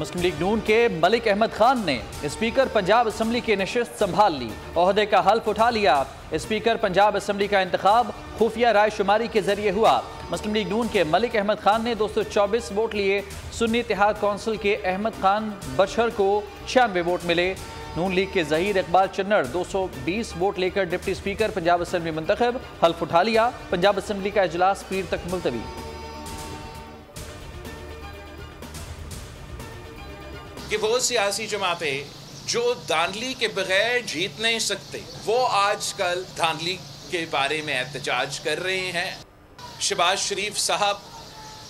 मुस्लिम league नून के मलिक अहमद खान ने speaker Punjab assembly की नशिस्त संभाल ली, ओहदे का हल्फ उठा लिया। स्पीकर पंजाब असम्बली का इंतखाब खुफिया राय शुमारी के जरिए हुआ। मुस्लिम लीग नून के मलिक अहमद खान ने 224 वोट लिए। सुन्नी इत्तेहाद कौंसिल के अहमद खान बशर को 96 वोट मिले। नून लीग के जहीर इकबाल चन्नड़ 220 वोट लेकर डिप्टी स्पीकर पंजाब असम्बली मुंतखब, हल्फ उठा लिया। पंजाब असम्बली का इजलास पीर तक मुलतवी। कि वो सियासी जमातें जो धांधली के बगैर जीत नहीं सकते, वो आजकल धांधली के बारे में एहतजाज कर रहे हैं। शहबाज शरीफ साहब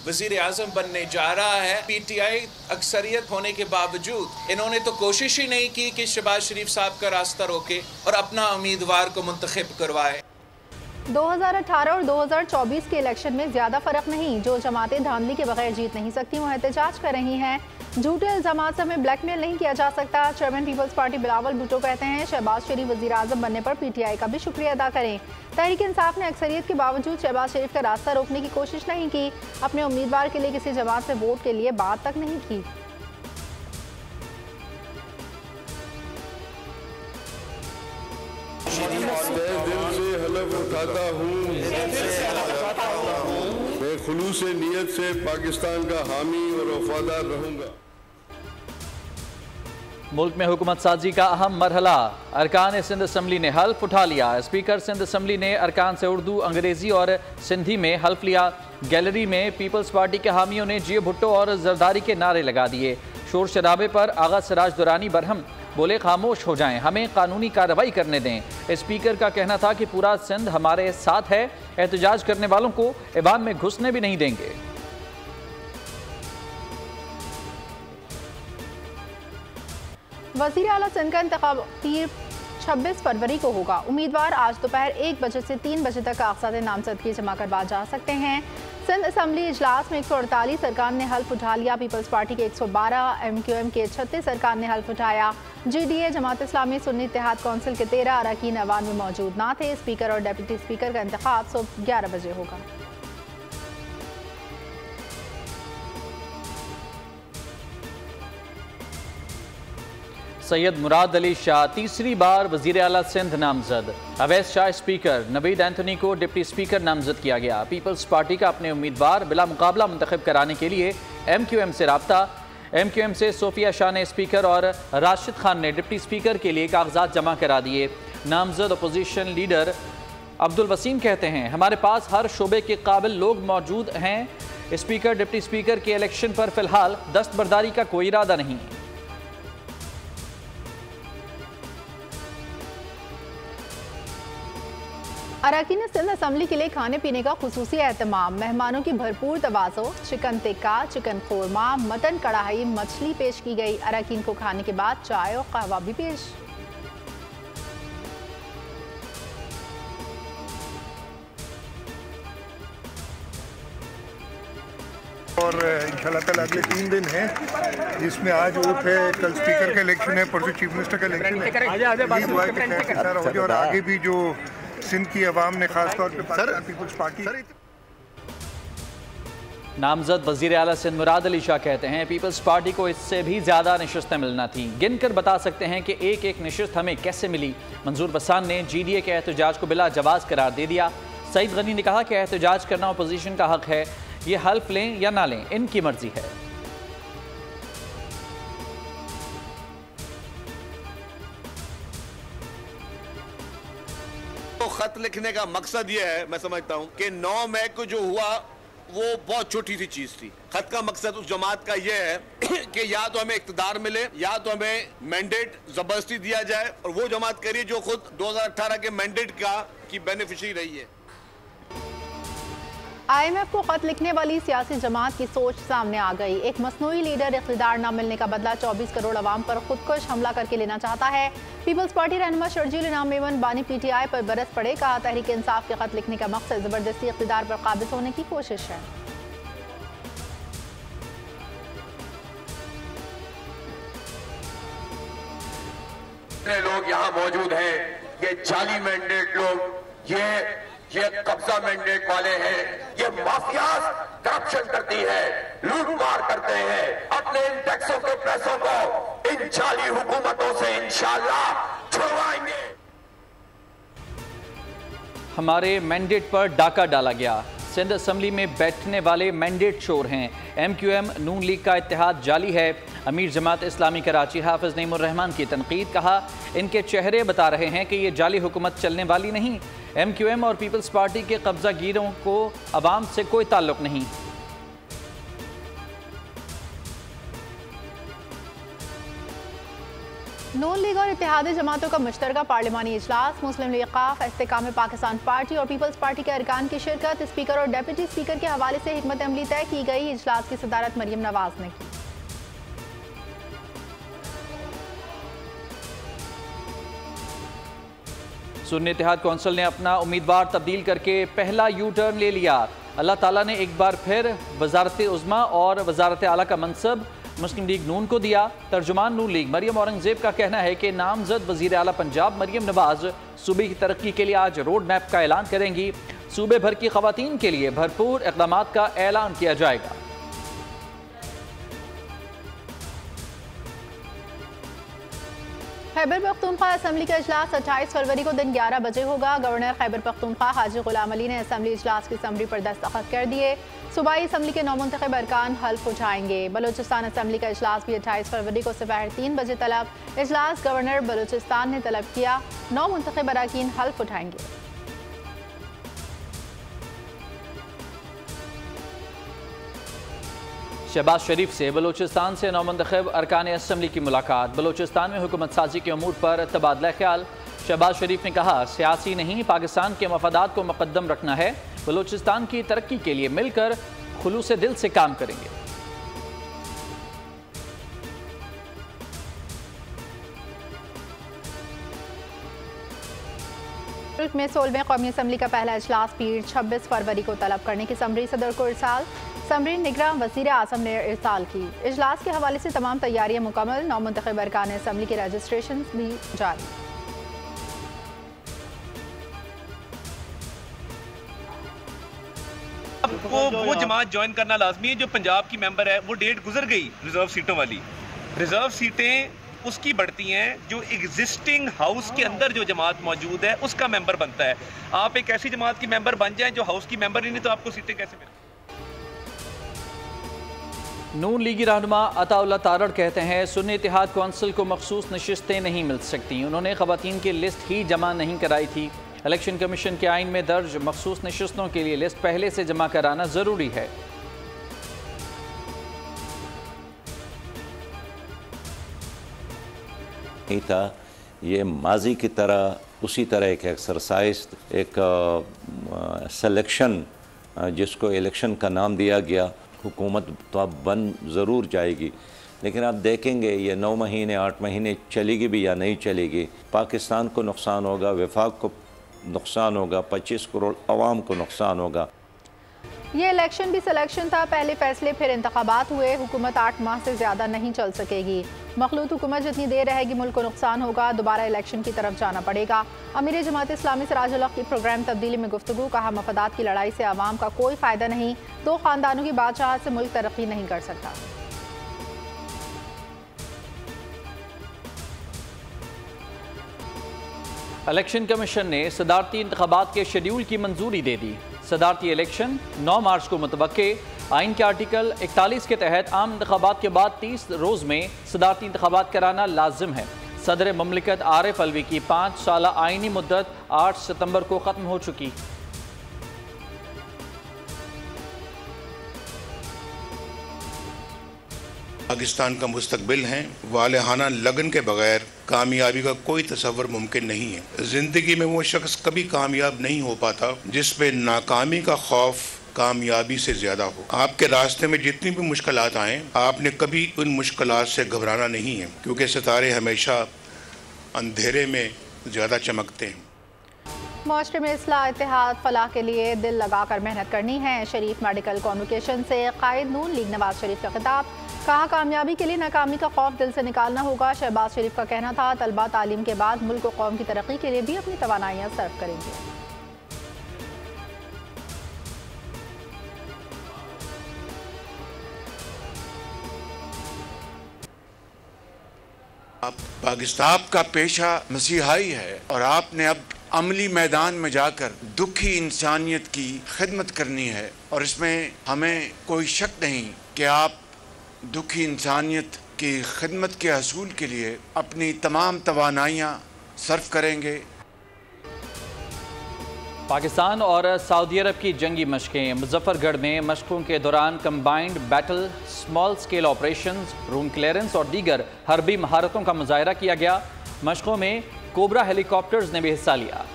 वजीर आजम बनने जा रहा है। पीटीआई अक्सरियत होने के बावजूद इन्होंने तो कोशिश ही नहीं की कि शहबाज शरीफ साहब का रास्ता रोके और अपना उम्मीदवार को मुंतखब करवाए। 2018 और 2024 के इलेक्शन में ज्यादा फर्क नहीं। जो जमातें धांधली के बगैर जीत नहीं सकती वो एहतजाज कर रही हैं। झूठे इल्जामात से हमें ब्लैकमेल नहीं किया जा सकता। Chairman People's Party Bilawal Bhutto कहते हैं शहबाज शरीफ वजीर आजम बनने पर पीटीआई का भी शुक्रिया अदा करें। तहरीक इंसाफ ने अक्सरियत के बावजूद शहबाज शरीफ का रास्ता रोकने की कोशिश नहीं की। अपने उम्मीदवार के लिए किसी जमात से वोट के लिए बात तक नहीं की। उठाता हूँ, मैं खुलूस नियत से पाकिस्तान का हामी और वफादार रहूँगा। मुल्क में हुकूमत साजी का अहम मरहला, अरकान सिंध असम्बली ने हल्फ उठा लिया। स्पीकर सिंध असम्बली ने अरकान से उर्दू, अंग्रेजी और सिंधी में हल्फ लिया। गैलरी में पीपल्स पार्टी के हामियों ने जियो भुट्टो और जरदारी के नारे लगा दिए। शोर शराबे पर आगा सिराज दुरानी बरहम बोले, खामोश हो जाएं, हमें कानूनी कार्रवाई करने दें। स्पीकर का कहना था कि पूरा सिंध हमारे साथ है, एहतजाज करने वालों को ऐवान में घुसने भी नहीं देंगे। वज़ीर आला सिंध का इंतखाब 26 फरवरी को होगा। उम्मीदवार आज दोपहर 1 बजे से 3 बजे तक कागजात नामजदगी जमा करवा जा सकते हैं। सिंध असम्बली इजलास में 148 अरकान ने हल्फ उठा लिया। पीपल्स पार्टी के 112, MQM के 36 अरकान ने हल्फ उठाया। GDA, जमात इस्लामी, सुन्नी इत्तेहाद कौंसिल के 13 अरकान अवान में मौजूद ना थे। स्पीकर और डिप्टी स्पीकर का इंतखाब सुबह 11 बजे होगा। सैयद मुराद अली शाह तीसरी बार वजीर आला सिंध नामजद। अवैस शाह स्पीकर, नवीद एंथनी को डिप्टी स्पीकर नामजद किया गया। पीपल्स पार्टी का अपने उम्मीदवार बिला मुकाबला मुंतखब कराने के लिए MQM से राब्ता। MQM से सोफिया शाह ने स्पीकर और राशिद खान ने डिप्टी स्पीकर के लिए कागजात जमा करा दिए। नामजद अपोजिशन लीडर अब्दुल वसीम कहते हैं, हमारे पास हर शोबे के काबिल लोग मौजूद हैं। स्पीकर डिप्टी स्पीकर के इलेक्शन पर फिलहाल दस्तबरदारी का कोई इरादा नहीं। अरकान सिंध असम्बली के लिए खाने पीने का खुसूसी एहतमाम। मेहमानों की भरपूर तवाज़ो, चिकन टिक्का, चिकन खोरमा, मटन कढ़ाई, मछली पेश की गई। अरकान को खाने के बाद चाय और कहवा भी पेश। और इंशाल्लाह ताला अगले 3 दिन हैं, जिसमें आज वोट है, कल स्पीकर का इलेक्शन है, परसों चीफ मिनिस्टर का इलेक्शन है। और आगे भी जो सिंध की अवाम ने खासतौर पर पीपल्स पार्टी। नामजद वजीर आला सिंध मुराद अली शाह कहते हैं, पीपल्स पार्टी को इससे भी ज्यादा नशिस्तें मिलना थी। गिनकर बता सकते हैं कि एक एक नशिस्त हमें कैसे मिली। मंजूर बसान ने GDA के एहतजाज को बिला जवाज करार दे दिया। सईद गनी ने कहा कि एहतजाज करना अपोजिशन का हक है, ये हल्फ लें या ना लें, इनकी मर्जी है। तो खत लिखने का मकसद ये है, मैं समझता हूं कि 9 मई को जो हुआ वो बहुत छोटी सी चीज थी। खत का मकसद उस जमात का ये है कि या तो हमें इख्तिदार मिले या तो हमें मैंडेट जबरदस्ती दिया जाए, और वो जमात करिए जो खुद 2018 के मैंडेट की बेनिफिशरी रही है। IMF को खत लिखने वाली सियासी जमात की सोच सामने आ गई। एक मसनूई लीडर इख्तिदार न मिलने का बदला 24 करोड़ अवाम पर खुदकुश हमला करके लेना चाहता है। पीपल्स पार्टी रहनुमा शर्जील इनाम मेमन बानी PTI पर बरस पड़े। कहा, तहरीक इंसाफ के खत लिखने का मकसद जबरदस्ती इख्तिदार पर काबिज होने की कोशिश है। लोग यहाँ मौजूद हैं, ये जाली मैंडेट लोग, ये कब्जा मैंडेट वाले हैं, ये माफियाज करप्शन करती है, लूट मार करते हैं। अपने इन टैक्सों के पैसों को इन जाली हुकूमतों से इंशाअल्लाह छुड़वाएंगे। हमारे मैंडेट पर डाका डाला गया। सिंध असम्बली में बैठने वाले मैंडेट चोर हैं। MQM नून लीग का इत्तेहाद जाली है। अमीर जमात इस्लामी कराची हाफिज नईमुर रहमान की तनकीद। कहा, इनके चेहरे बता रहे हैं कि ये जाली हुकूमत चलने वाली नहीं। MQM और पीपल्स पार्टी के कब्जा गिरों को अवाम से कोई ताल्लुक नहीं। नून लीग और इत्तेहादी जमातों का मुश्तरका पार्लिमानी इजलास। मुस्लिम लीग क़ाफ, इस्तेकाम पाकिस्तान पार्टी और पीपल्स पार्टी के अरकान की शिरकत। स्पीकर और डेप्यूटी स्पीकर के हवाले से हिकमत अमली तय की गई। इजलास की सदारत मरियम नवाज ने की। सुन्नी इत्तेहाद कौंसिल ने अपना उम्मीदवार तब्दील करके पहला यू टर्न ले लिया। अल्लाह ताला ने एक बार फिर वजारत उज़्मा और वजारत आला का मनसब मुस्लिम लीग नून को दिया। तर्जुमान नून लीग मरियम औरंगजेब का कहना है कि नामजद वजीर आला पंजाब मरियम नवाज सूबे की तरक्की के लिए आज रोड मैप का ऐलान करेंगी। सूबे भर की खवातीन के लिए भरपूर इक़दामात का ऐलान किया जाएगा। खैबर पख्तूनख्वा असम्बली का इजलास 28 फरवरी को दिन 11 बजे होगा। गवर्नर खैबर पख्तूनख्वा हाजी गुलाम अली ने असम्बली इजलास की समरी पर दस्तखत कर दिए। सूबाई असम्बली के नौमुंतखब अरकान हल्फ उठाएंगे। बलूचिस्तान असम्बली का इजलास भी 28 फरवरी को दोपहर 3 बजे तलब। इजलास गवर्नर बलूचिस्तान ने तलब किया। नौमुंतखब अरकान हल्फ उठाएंगे। शहबाज शरीफ से बलूचिस्तान से नौमंतखब अरकान असम्बली की मुलाकात। बलूचिस्तान में हुकूमत साजी के अमूर पर तबादला ख्याल। शहबाज शरीफ ने कहा, सियासी नहीं पाकिस्तान के मफादात को मुकद्दम रखना है। बलूचिस्तान की तरक्की के लिए मिलकर खुलूस दिल से काम करेंगे। मुल्क में 16वें कौमी असम्बली का पहला इजलास पीर 26 फरवरी को तलब करने की समरी सदर को इरसाल। समरी निगरान वज़ीर आज़म ने इरसाल की। इजलास के हवाले से तमाम तैयारियां मुकम्मल। नौमुंतखब अरकान असम्बली के रजिस्ट्रेशन भी जारी। आपको वो जमात ज्वाइन करना लाजमी है जो पंजाब की मेंबर है। वो डेट गुजर गई रिजर्व सीटों वाली। रिजर्व सीटें उसकी बढ़ती हैं जो एग्जिस्टिंग हाउस के अंदर जो जमात मौजूद है उसका मेंबर बनता है। आप एक ऐसी जमात की मेंबर बन जाएं जो हाउस की मेंबर ही नहीं, तो आपको सीटें कैसे मिलें? नून लीगी रहनुमा अताउल्लाह तारड़ कहते हैं, सुन्नी इत्तेहाद कौंसिल को मखसूस नशिस्तें नहीं मिल सकती। उन्होंने ख़वातीन की लिस्ट ही जमा नहीं कराई थी। इलेक्शन कमीशन के आइन में दर्ज मखसूस नशिस्तों के लिए लिस्ट पहले से जमा कराना ज़रूरी है। नहीं था ये माजी की तरह उसी तरह एक एक्सरसाइज, एक सिलेक्शन जिसको इलेक्शन का नाम दिया गया। हुकूमत तो अब बन ज़रूर जाएगी, लेकिन आप देखेंगे ये 9 महीने 8 महीने चलेगी भी या नहीं चलेगी। पाकिस्तान को नुकसान होगा, वफाक को नुकसान होगा, 25 करोड़ अवाम को नुकसान होगा। ये इलेक्शन भी सिलेक्शन था। पहले फैसले फिर इंतखाबात हुए। हुकूमत 8 माह से ज़्यादा नहीं चल सकेगी। मखलूत हुकूमत जितनी देर रहेगी मुल्क को नुकसान होगा। दोबारा इलेक्शन की तरफ जाना पड़ेगा। अमीर जमात इस्लामी सिराजुल हक की प्रोग्राम तब्दीली में गुफ्तगू। कहा, मफादात की लड़ाई से आवाम का कोई फ़ायदा नहीं। 2 ख़ानदानों की बादशाहत से मुल्क तरक्की नहीं कर सकता। इलेक्शन कमीशन ने सदारती इंतखाबात के शेड्यूल की मंजूरी दे दी। सदारती इलेक्शन 9 मार्च को मुतवक्के। आइन के आर्टिकल 41 के तहत आम इंतखाबात के बाद 30 रोज़ में सदारती इंतखाबात कराना लाजिम है। सदर ममलिकत आरिफ अलवी की 5 साला आइनी मुद्दत 8 सितंबर को ख़त्म हो चुकी। पाकिस्तान का मुस्तकबिल है। वालेहाना लगन के बगैर कामयाबी का कोई तसव्वुर मुमकिन नहीं है। ज़िंदगी में वो शख्स कभी कामयाब नहीं हो पाता जिस पे नाकामी का खौफ कामयाबी से ज़्यादा हो। आपके रास्ते में जितनी भी मुश्किलात आएँ, आपने कभी उन मुश्किलात से घबराना नहीं है, क्योंकि सितारे हमेशा अंधेरे में ज़्यादा चमकते हैं। मुआशरे में इस्लाह इत्तेहाद फलाह के लिए दिल लगाकर मेहनत करनी है। शरीफ मेडिकल कॉन्वोकेशन से कायद नून लीग नवाज शरीफ का खिताब। कहा, कामयाबी के लिए नाकामी का खौफ दिल से निकालना होगा। शहबाज शरीफ का कहना था, तलबा तालीम के बाद मुल्क और कौम की तरक्की के लिए भी अपनी तवानाइयाँ सर्व करेंगे। पाकिस्तान का पेशा मसीहाई है और आपने अब अमली मैदान में जाकर दुखी इंसानियत की खिदमत करनी है और इसमें हमें कोई शक नहीं कि आप दुखी इंसानियत की खिदमत के हसूल के लिए अपनी तमाम तवानाइयाँ सर्फ करेंगे। पाकिस्तान और सऊदी अरब की जंगी मशकें। मुजफ्फरगढ़ में मशकों के दौरान combined battle, small scale operations, room clearance और दीगर हरबी महारतों का मुजाहरा किया गया। मशकों में कोबरा हेलीकॉप्टर्स ने भी हिस्सा लिया।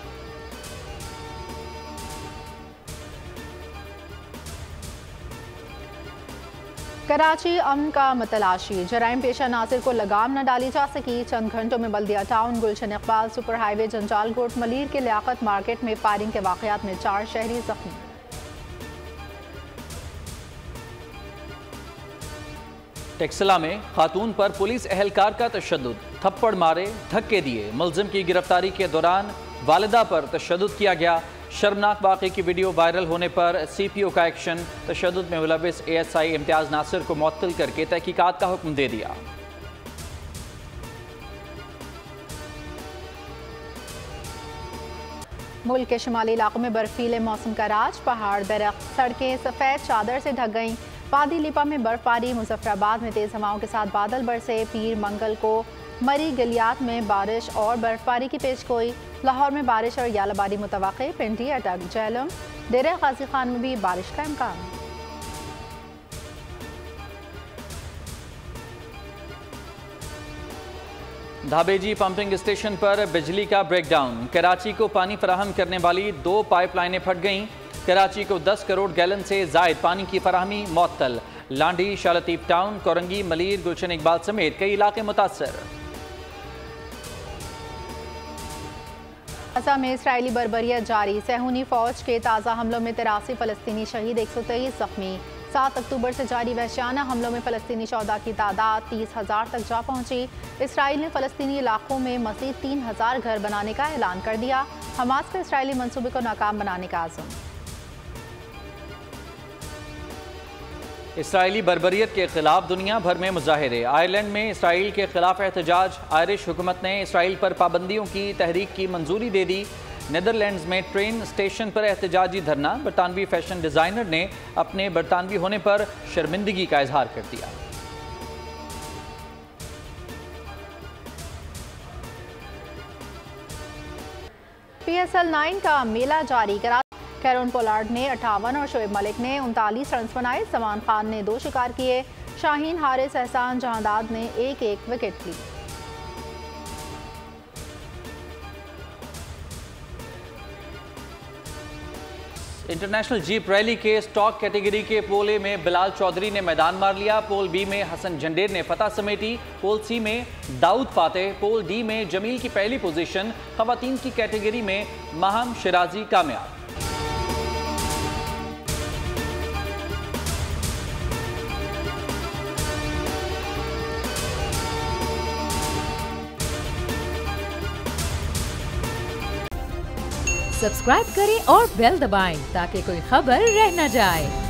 कराची अमन का मतलाशी, जराइम पेशा नासिर को लगाम न डाली जा सकी। चंद घंटों में बल्दिया टाउन, गुलशन इकबाल सुपर हाईवे, जंजालकोट, मलीर के लियाकत मार्केट में फायरिंग के वाकयात में 4 शहरी जख्मी। टेक्सला में खातून पर पुलिस एहलकार का तशद्दुद, थप्पड़ मारे, धक्के दिए। मुलजिम की गिरफ्तारी के दौरान वालिदा पर तशद्दुद किया गया। शर्मनाक वाक़े की वीडियो वायरल होने पर CPO का एक्शन। तशद्दुद में मुलविस ASI इम्तियाज़ नासिर को मुअत्तल करके तहकीकात का हुक्म दे दिया। मुल्क के शुमाली इलाकों में बर्फीले मौसम का राज। पहाड़, दरख्त, सड़कें सफ़ेद चादर से ढक गईं। वादी लिपा में बर्फबारी। मुजफ्फराबाद में तेज़ हवाओं के साथ बादल बरसे। पीर मंगल को मरी गलियात में बारिश और बर्फबारी की पेशगोई। लाहौर में बारिश और यालाबारी मुतवक्के। पिंडी, अटक, झेलम, डेरा गाजी खान में भी बारिश का इम्कान। धाबेजी पंपिंग स्टेशन पर बिजली का ब्रेकडाउन। कराची को पानी फराहम करने वाली 2 पाइपलाइनें फट गईं। कराची को 10 करोड़ गैलन से जायद पानी की फराहमी मुअत्तल। लांडी, शालतीफ टाउन, कोरंगी, मलीर, गुलशन इकबाल समेत कई इलाके मुतासर। गाज़ा में इसराइली बर्बरियत जारी। सहूनी फौज के ताज़ा हमलों में 83 फ़लस्तीनी शहीद, 123 जख्मी। 7 अक्टूबर से जारी वहशियाना हमलों में फ़लस्तीनी शहदा की तादाद 30,000 तक जा पहुंची। इसराइल ने फ़लस्तीनी इलाकों में मज़ीद 3,000 घर बनाने का ऐलान कर दिया। हमास का इसराइली मंसूबे को नाकाम बनाने का आज़म। इसराइली बर्बरियत के खिलाफ दुनिया भर में मुजाहिरे। आयरलैंड में इसराइल के खिलाफ एहतजाज। आयरिश हुकूमत ने इसराइल पर पाबंदियों की तहरीक की मंजूरी दे दी। नीदरलैंड्स में ट्रेन स्टेशन पर एहतजाजी धरना। बरतानवी फैशन डिज़ाइनर ने अपने बरतानवी होने पर शर्मिंदगी का इजहार कर दिया। PSL 9 का मेला जारी। कैरोन पोलार्ड ने 58 और शोएब मलिक ने 39 रन बनाए। सलमान खान ने 2 शिकार किए। शाहीन, हारिस, एहसान जहांदाद ने 1-1 विकेट ली। इंटरनेशनल जीप रैली के स्टॉक कैटेगरी के पोल ए में बिलाल चौधरी ने मैदान मार लिया। पोल बी में हसन झंडेर ने फतह समेटी। पोल सी में दाऊद फातेह। पोल डी में जमील की पहली पोजीशन। खवातीन की कैटेगरी में महम शिराजी कामयाब। सब्सक्राइब करें और बेल दबाएं ताकि कोई खबर रह न जाए।